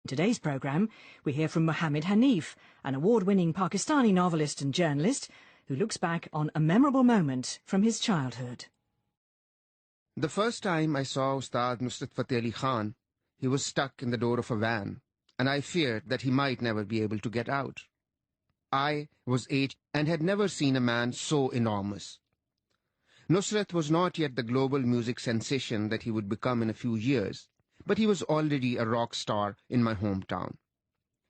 In today's programme, we hear from Mohammed Hanif, an award-winning Pakistani novelist and journalist who looks back on a memorable moment from his childhood. The first time I saw Ustad Nusrat Fateh Ali Khan, he was stuck in the door of a van, and I feared that he might never be able to get out. I was 8 and had never seen a man so enormous. Nusrat was not yet the global music sensation that he would become in a few years, but he was already a rock star in my hometown.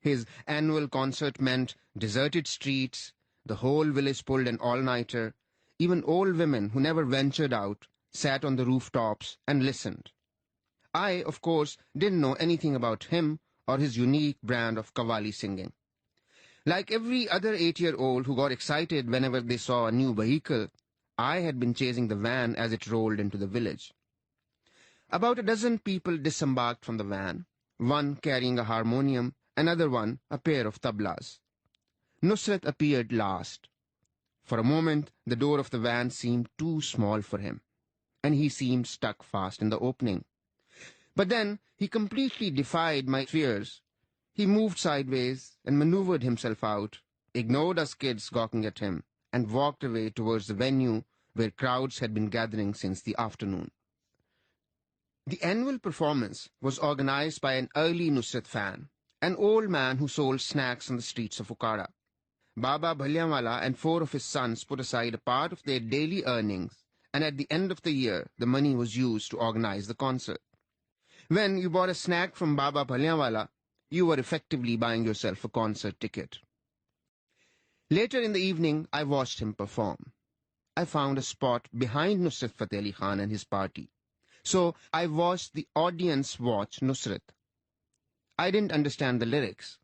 His annual concert meant deserted streets, the whole village pulled an all-nighter, even old women who never ventured out sat on the rooftops and listened. I, of course, didn't know anything about him or his unique brand of qawwali singing. Like every other 8-year-old who got excited whenever they saw a new vehicle, I had been chasing the van as it rolled into the village. About a dozen people disembarked from the van, one carrying a harmonium, another one a pair of tablas. Nusrat appeared last. For a moment, the door of the van seemed too small for him, and he seemed stuck fast in the opening. But then he completely defied my fears. He moved sideways and maneuvered himself out, ignored us kids gawking at him, and walked away towards the venue where crowds had been gathering since the afternoon. The annual performance was organized by an early Nusrat fan, an old man who sold snacks on the streets of Okada. Baba Bhalyanwala and 4 of his sons put aside a part of their daily earnings, and at the end of the year, the money was used to organize the concert. When you bought a snack from Baba Bhalyanwala, you were effectively buying yourself a concert ticket. Later in the evening, I watched him perform. I found a spot behind Nusrat Fateh Ali Khan and his party. So I watched the audience watch Nusrat. I didn't understand the lyrics.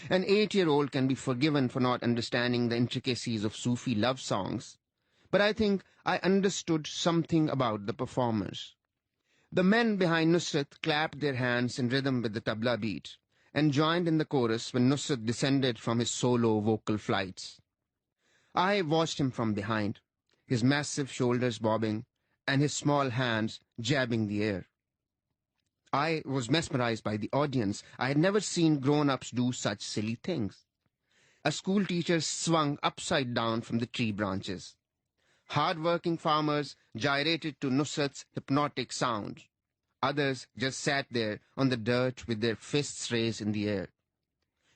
An 8-year-old can be forgiven for not understanding the intricacies of Sufi love songs, but I think I understood something about the performers. The men behind Nusrat clapped their hands in rhythm with the tabla beat and joined in the chorus when Nusrat descended from his solo vocal flights. I watched him from behind, his massive shoulders bobbing and his small hands jabbing the air. I was mesmerized by the audience. I had never seen grown-ups do such silly things. A school teacher swung upside down from the tree branches. Hard-working farmers gyrated to Nusrat's hypnotic sound. Others just sat there on the dirt with their fists raised in the air.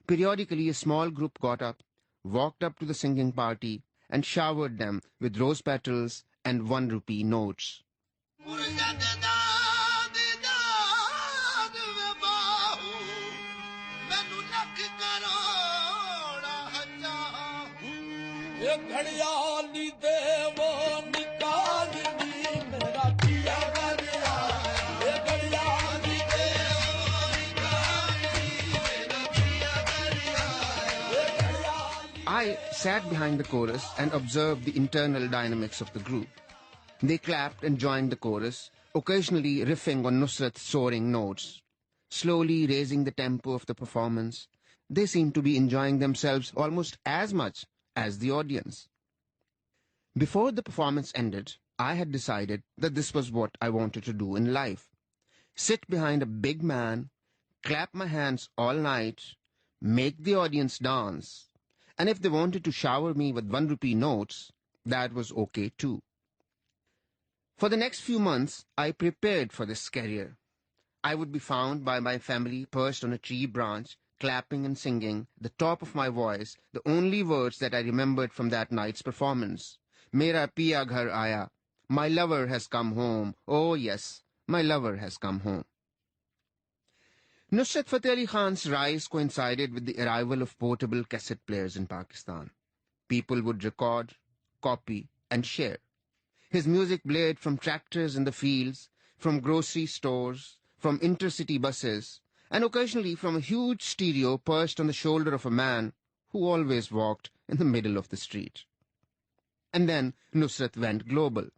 Periodically, a small group got up, walked up to the singing party, and showered them with rose petals and 1 rupee notes. I sat behind the chorus and observed the internal dynamics of the group. They clapped and joined the chorus, occasionally riffing on Nusrat's soaring notes. Slowly raising the tempo of the performance, they seemed to be enjoying themselves almost as much as the audience. Before the performance ended, I had decided that this was what I wanted to do in life. Sit behind a big man, clap my hands all night, make the audience dance, and if they wanted to shower me with 1 rupee notes, that was okay too. For the next few months, I prepared for this career. I would be found by my family perched on a tree branch, clapping and singing, the top of my voice, the only words that I remembered from that night's performance. Mera piya ghar aaya. My lover has come home. Oh yes, my lover has come home. Nusrat Fateh Ali Khan's rise coincided with the arrival of portable cassette players in Pakistan. People would record, copy, and share. His music blared from tractors in the fields, from grocery stores, from intercity buses, and occasionally from a huge stereo perched on the shoulder of a man who always walked in the middle of the street. And then Nusrat went global.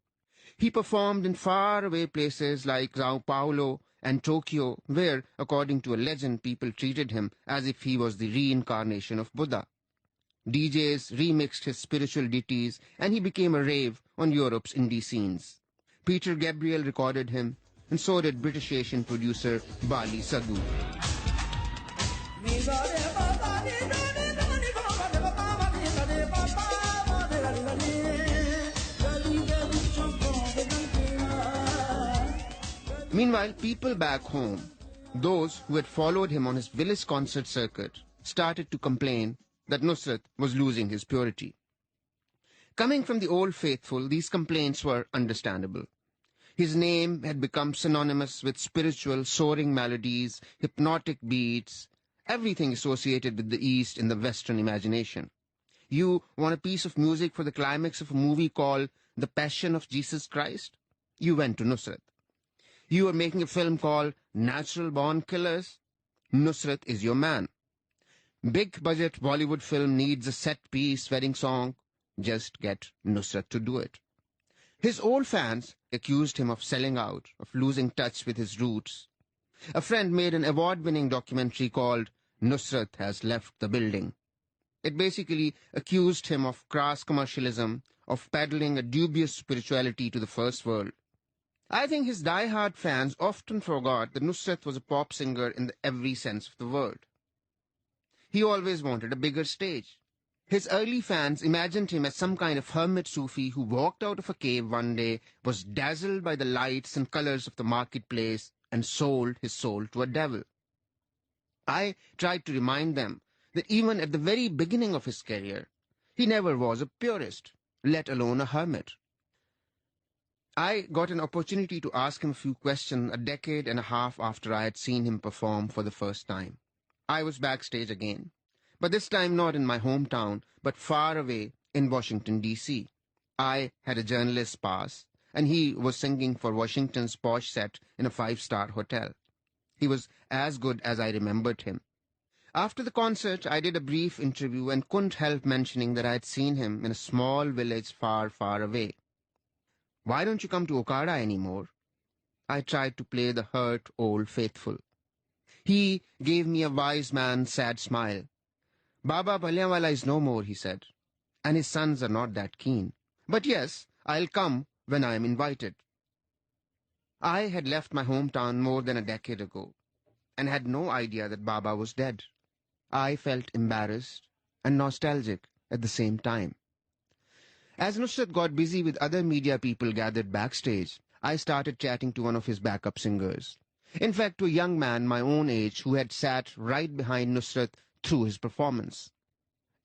He performed in faraway places like Sao Paulo and Tokyo, where, according to a legend, people treated him as if he was the reincarnation of Buddha. DJs remixed his spiritual ditties, and he became a rave on Europe's indie scenes. Peter Gabriel recorded him, and so did British Asian producer Bali Sadhu. Meanwhile, people back home, those who had followed him on his village concert circuit, started to complain that Nusrat was losing his purity. Coming from the old faithful, these complaints were understandable. His name had become synonymous with spiritual, soaring melodies, hypnotic beats, everything associated with the East in the Western imagination. You want a piece of music for the climax of a movie called The Passion of Jesus Christ? You went to Nusrat. You are making a film called Natural Born Killers? Nusrat is your man. Big budget Bollywood film needs a set piece wedding song? Just get Nusrat to do it. His old fans accused him of selling out, of losing touch with his roots. A friend made an award-winning documentary called Nusrat Has Left the Building. It basically accused him of crass commercialism, of peddling a dubious spirituality to the first world. I think his die-hard fans often forgot that Nusrat was a pop singer in every sense of the word. He always wanted a bigger stage. His early fans imagined him as some kind of hermit Sufi who walked out of a cave one day, was dazzled by the lights and colors of the marketplace, and sold his soul to a devil. I tried to remind them that even at the very beginning of his career, he never was a purist, let alone a hermit. I got an opportunity to ask him a few questions a decade and a half after I had seen him perform for the first time. I was backstage again, but this time not in my hometown, but far away in Washington, D.C. I had a journalist's pass, and he was singing for Washington's posh set in a 5-star hotel. He was as good as I remembered him. After the concert, I did a brief interview and couldn't help mentioning that I had seen him in a small village far, far away. Why don't you come to Okada anymore? I tried to play the hurt old faithful. He gave me a wise man's sad smile. Baba Balyanwala is no more, he said, and his sons are not that keen. But yes, I'll come when I am invited. I had left my hometown more than a decade ago and had no idea that Baba was dead. I felt embarrassed and nostalgic at the same time. As Nusrat got busy with other media people gathered backstage, I started chatting to one of his backup singers. In fact, to a young man my own age who had sat right behind Nusrat through his performance.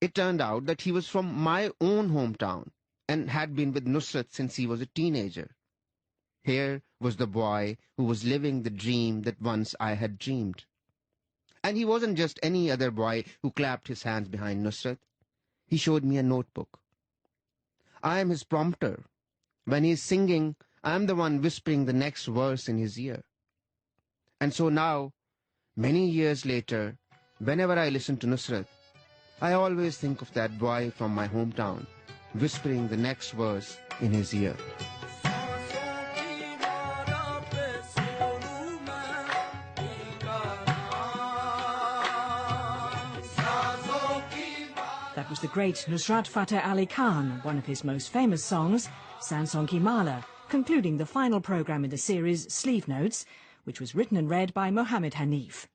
It turned out that he was from my own hometown and had been with Nusrat since he was a teenager. Here was the boy who was living the dream that once I had dreamed. And he wasn't just any other boy who clapped his hands behind Nusrat. He showed me a notebook. I am his prompter. When he is singing, I am the one whispering the next verse in his ear. And so now, many years later, whenever I listen to Nusrat, I always think of that boy from my hometown, whispering the next verse in his ear. That was the great Nusrat Fateh Ali Khan, one of his most famous songs, Sanson Ki Mala, concluding the final programme in the series Sleevenotes, which was written and read by Mohammed Hanif.